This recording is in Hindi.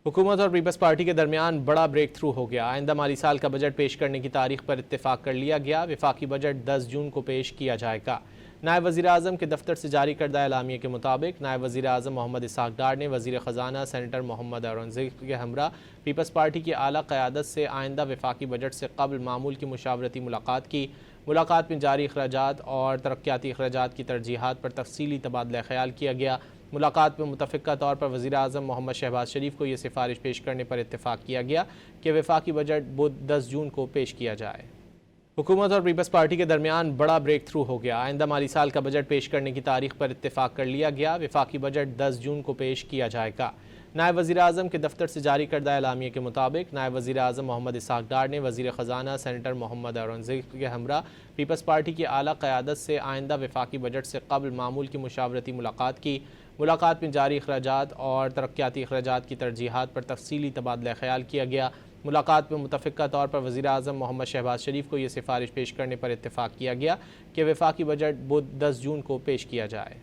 हुकूमत और पीपल्स पार्टी के दरमियान बड़ा ब्रेक थ्रू हो गया। आइंदा माली साल का बजट पेश करने की तारीख पर इत्तेफाक कर लिया गया। वफाकी बजट 10 जून को पेश किया जाएगा। नायब वज़ीर आज़म के दफ्तर से जारी करदा एलामिया के मुताबिक नायब वज़ीर आज़म मोहम्मद इसहाक डार ने वज़ीर ख़जाना सेनेटर मोहम्मद औरंगज़ेब के हमरा पीपल्स पार्टी की आला क़यादत से आइंदा वफाकी बजट से कबल मामूल की मुशावरती मुलाकात की। मुलाकात में जारी अखराजात और तरक्याती अखराजात की तरजीहात पर तफसीली तबादला ख्याल किया गया। मुलाकात में मुतफ़िक़ा तौर पर वज़ीर आज़म मोहम्मद शहबाज शरीफ को यह सिफारिश पेश करने पर इत्तेफाक किया गया कि वफाकी बजट बुध 10 जून को पेश किया जाए। हुकूमत और पीपल्स पार्टी के दरमियान बड़ा ब्रेक थ्रू हो गया। आइंदा माली साल का बजट पेश करने की तारीख पर इत्तेफाक कर लिया गया। वफाकी बजट 10 जून को पेश किया जाएगा। नायब वज़ीर आज़म के दफ्तर से जारी करदा एलामिया के मुताबिक नायब वज़ीर आज़म मोहम्मद इसहाक डार ने वज़ीर ख़जाना सेनेटर मोहम्मद औरंगज़ेब के हमरा पीपल्स पार्टी की आला क़यादत से आइंदा वफाकी बजट से कबल मामूल की मुशावरती मुलाकात की। मुलाकात में जारी अखराजात और तरक्याती अखराजात की तरजीहात पर तफसीली तबादला ख्याल किया गया। मुलाकात में मुतफ़िक़ा तौर पर वज़ीर आज़म मोहम्मद शहबाज शरीफ को यह सिफारिश पेश करने पर इत्तेफाक किया गया कि वफाकी बजट बुध 10 जून को पेश किया जाए।